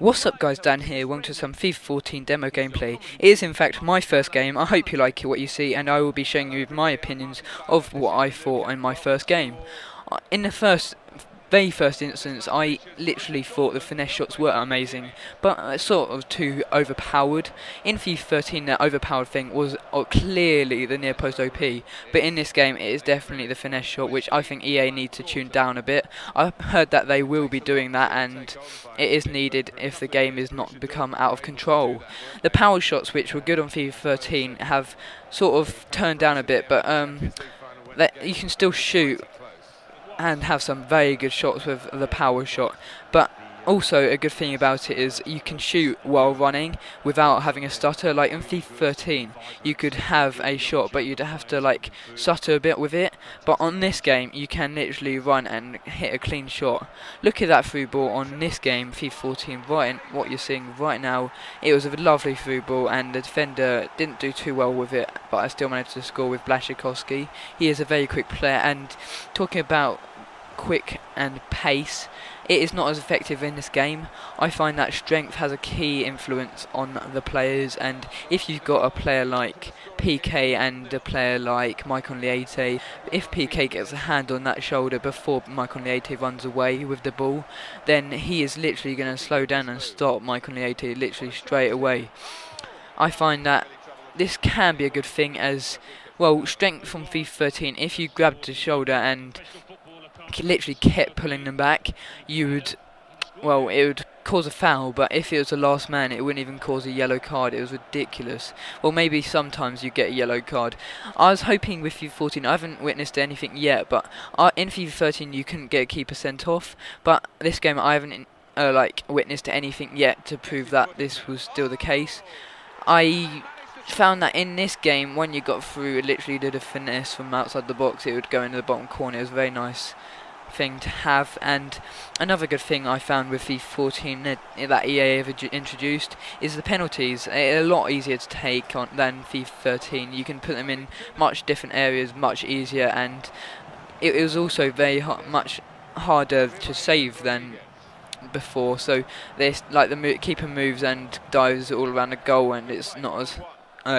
What's up guys, Dan here, welcome to some FIFA 14 demo gameplay. It is in fact my first game. I hope you like what you see, and I will be showing you my opinions of what I thought in my first game. In the very first instance, I literally thought the finesse shots were amazing, but sort of too overpowered. In FIFA 13, that overpowered thing was clearly the near post OP, but in this game it is definitely the finesse shot, which I think EA need to tune down a bit. I've heard that they will be doing that, and it is needed if the game is not become out of control. The power shots, which were good on FIFA 13, have sort of turned down a bit, but you can still shoot and have some very good shots with the power shot. But also a good thing about it is you can shoot while running without having a stutter. Like in FIFA 13 you could have a shot but you'd have to like stutter a bit with it, but on this game you can literally run and hit a clean shot. Look at that through ball on this game, FIFA 14, what you're seeing right now. It was a lovely through ball and the defender didn't do too well with it, but I still managed to score with Blaszczykowski. He is a very quick player, and talking about quick and pace, it is not as effective in this game. I find that strength has a key influence on the players, and if you've got a player like PK and a player like Michael Liete, if PK gets a hand on that shoulder before Michael Liete runs away with the ball, then he is literally going to slow down and stop Michael Liete literally straight away. I find that this can be a good thing as well. Strength from FIFA 13, if you grabbed the shoulder and literally kept pulling them back, it would cause a foul, but if it was the last man it wouldn't even cause a yellow card. It was ridiculous. Well, maybe sometimes you get a yellow card. I was hoping with FIFA 14, I haven't witnessed anything yet, but in FIFA 13 you couldn't get a keeper sent off, but this game I haven't witnessed anything yet to prove that this was still the case. I found that in this game, when you got through, it literally did a finesse from outside the box, it would go into the bottom corner. It was a very nice thing to have. And another good thing I found with FIFA 14 that EA have introduced is the penalties. They're a lot easier to take on than FIFA 13. You can put them in much different areas much easier, and it was also much harder to save than before. So there's like the keeper moves and dives all around the goal, and it's not as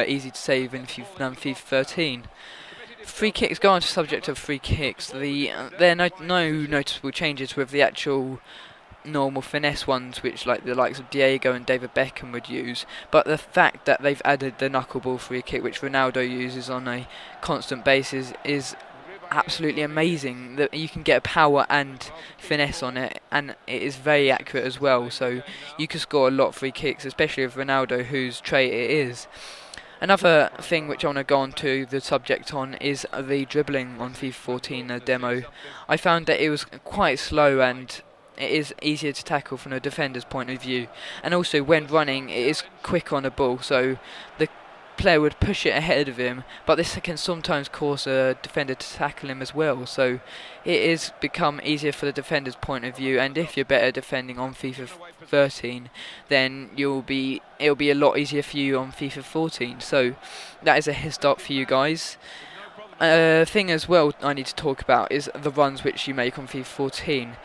easy to save than FIFA 13. Free kicks, go on to subject of free kicks. There are no noticeable changes with the actual normal finesse ones, which like the likes of Diego and David Beckham would use, but the fact that they've added the knuckleball free kick, which Ronaldo uses on a constant basis, is absolutely amazing. That you can get power and finesse on it, and it is very accurate as well, so you can score a lot of free kicks, especially with Ronaldo, whose trait it is. Another thing which I want to go on to the subject on is the dribbling on FIFA 14 demo. I found that it was quite slow, and it is easier to tackle from the defender's point of view, and also when running it is quick on the ball, so the player would push it ahead of him, but this can sometimes cause a defender to tackle him as well, so it is become easier for the defender's point of view. And if you're better defending on FIFA 13, then it'll be a lot easier for you on FIFA 14, so that is a head start for you guys. Thing as well I need to talk about is the runs which you make on FIFA 14.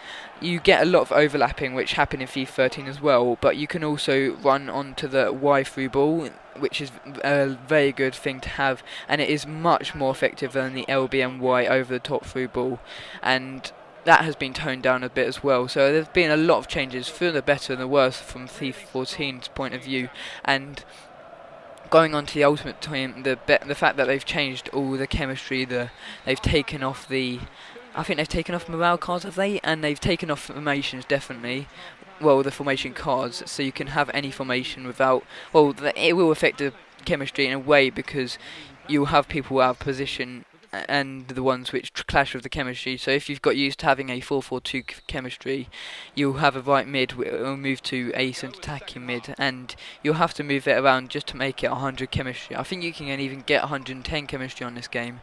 You get a lot of overlapping, which happen in FIFA 13 as well, but you can also run onto the Y through ball, which is a very good thing to have, and it is much more effective than the LBMY over the top through ball, and that has been toned down a bit as well. So there's been a lot of changes for the better and the worse from FIFA 14's point of view. And going on to the Ultimate Team, the fact that they've changed all the chemistry, they've taken off I think they've taken off morale cards, have they? And they've taken off formations, definitely. Well, the formation cards, so you can have any formation without. Well, it will affect the chemistry in a way, because you'll have people out of position and the ones which clash with the chemistry. So if you've got used to having a 4-4-2 chemistry, you'll have a right mid will move to a centre attacking mid, and you'll have to move it around just to make it 100 chemistry. I think you can even get 110 chemistry on this game.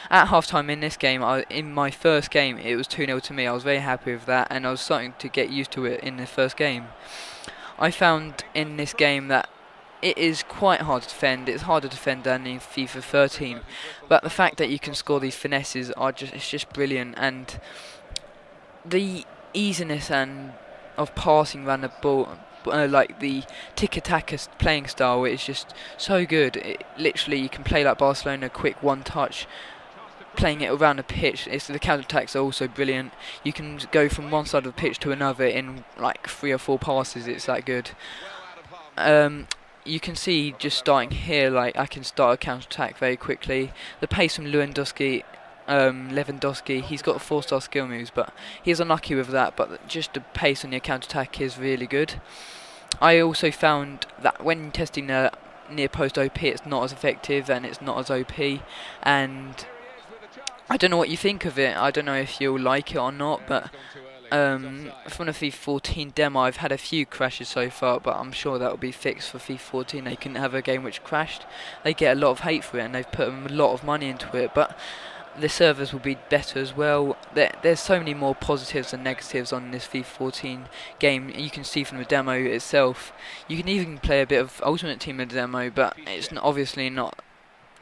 At half-time in this game, in my first game, it was 2-0 to me. I was very happy with that, and I was starting to get used to it in the first game. I found in this game that it is quite hard to defend. It's harder to defend than in FIFA 13, but the fact that you can score these finesses it's just brilliant, and the easiness and of passing around the ball like the tiki-taka playing style is just so good. Literally, you can play like Barcelona, quick one touch, playing it around the pitch. The counter-attacks are also brilliant. You can go from one side of the pitch to another in like 3 or 4 passes. It's that good. You can see just starting here, like I can start a counter-attack very quickly. The pace from Lewandowski, he's got 4-star skill moves, but he's unlucky with that. But just the pace on your counter-attack is really good. I also found that when testing the near post OP, it's not as effective and it's not as OP, and I don't know what you think of it. I don't know if you'll like it or not, but from the FIFA 14 demo, I've had a few crashes so far, but I'm sure that will be fixed for FIFA 14. They couldn't have a game which crashed. They get a lot of hate for it, and they've put a lot of money into it, but the servers will be better as well. There's so many more positives and negatives on this FIFA 14 game. You can see from the demo itself. You can even play a bit of Ultimate Team in the demo, but it's obviously not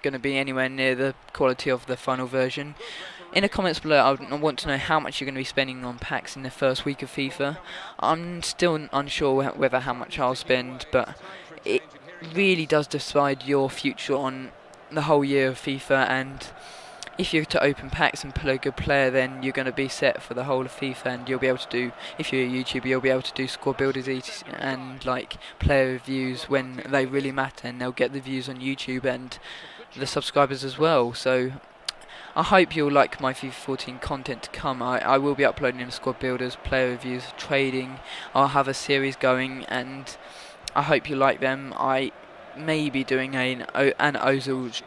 going to be anywhere near the quality of the final version. In the comments below, I want to know how much you're going to be spending on packs in the first week of FIFA. I'm still unsure whether how much I'll spend, but it really does decide your future on the whole year of FIFA, and if you're to open packs and play a good player, then you're going to be set for the whole of FIFA, and you'll be able to do, if you're a YouTuber, you'll be able to do squad builders and like player reviews when they really matter, and they'll get the views on YouTube and the subscribers as well. So I hope you'll like my FIFA 14 content to come. I will be uploading in squad builders, player reviews, trading. I'll have a series going, and I hope you like them. I may be doing an Ozil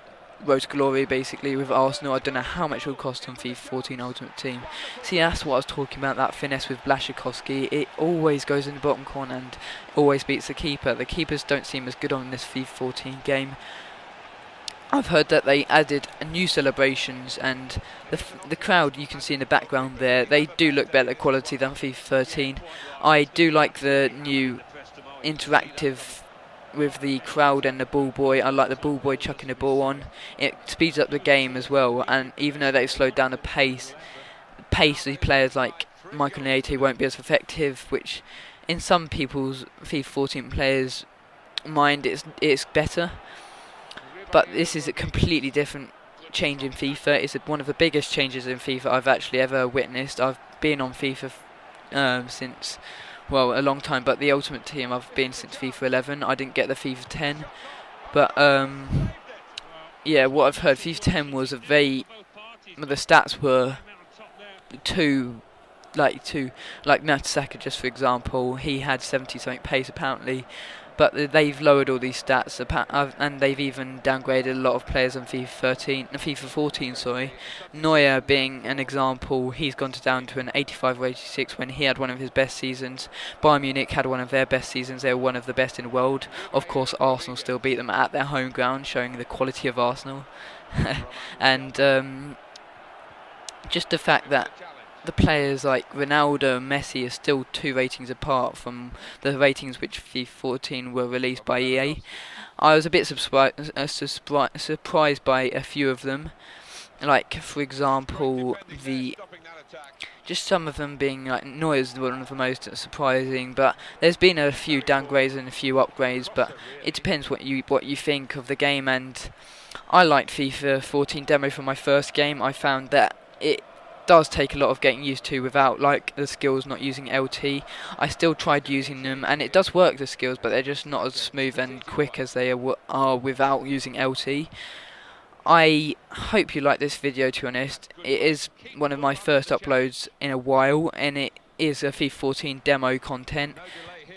Road to Glory basically with Arsenal. I don't know how much it will cost on FIFA 14 Ultimate Team. See, that's what I was talking about, that finesse with Blaszczykowski. It always goes in the bottom corner and always beats the keeper. The keepers don't seem as good on this FIFA 14 game. I've heard that they added new celebrations, and the crowd you can see in the background there, they do look better quality than FIFA 13. I do like the new interactive with the crowd and the ball boy. I like the ball boy chucking the ball on. It speeds up the game as well, and even though they've slowed down the pace of players like Michael Niete won't be as effective, which in some people's FIFA 14 players' mind it's better. But this is a completely different change in FIFA. It's one of the biggest changes in FIFA I've actually ever witnessed. I've been on FIFA since, well, a long time, but the Ultimate Team I've been since FIFA 11. I didn't get the FIFA 10, but yeah, what I've heard, FIFA 10 was the stats were like Mertesacker, just for example. He had 70 something pace apparently, but they've lowered all these stats, and they've even downgraded a lot of players on FIFA 14. Sorry, Neuer being an example, he's gone down to an 85 or 86 when he had one of his best seasons. Bayern Munich had one of their best seasons; they were one of the best in the world. Of course, Arsenal still beat them at their home ground, showing the quality of Arsenal. And just the fact that the players like Ronaldo and Messi are still 2 ratings apart from the ratings which FIFA 14 were released by EA. I was a bit surprised by a few of them, like for example just some of them being like Neuer's one of the most surprising, but there's been a few downgrades and a few upgrades, but it depends what you think of the game. And I liked FIFA 14 demo for my first game. I found that it does take a lot of getting used to without like the skills, not using LT. I still tried using them, and it does work, the skills, but they're just not as smooth and quick as they are without using LT. I hope you like this video, to be honest. It is one of my first uploads in a while, and it is a FIFA 14 demo content.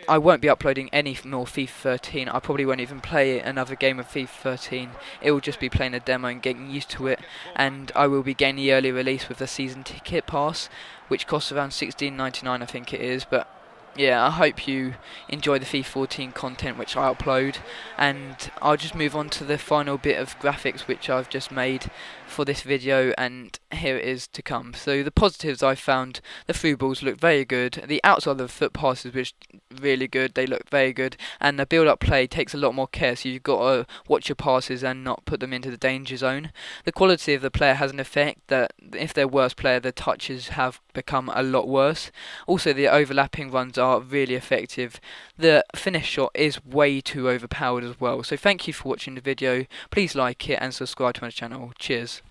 I won't be uploading any more FIFA 13. I probably won't even play another game of FIFA 13. It will just be playing a demo and getting used to it. And I will be getting the early release with the season ticket pass, which costs around $16.99, I think it is. But yeah, I hope you enjoy the FIFA 14 content which I upload, and I'll just move on to the final bit of graphics which I've just made for this video, and here it is to come. So the positives I found, the through balls look very good, the outside of the foot passes which really good, they look very good, and the build-up play takes a lot more care, so you've got to watch your passes and not put them into the danger zone. The quality of the player has an effect that if they're worse player, their touches have become a lot worse. Also, the overlapping runs are really effective. The finish shot is way too overpowered as well. So thank you for watching the video. Please like it and subscribe to my channel. Cheers.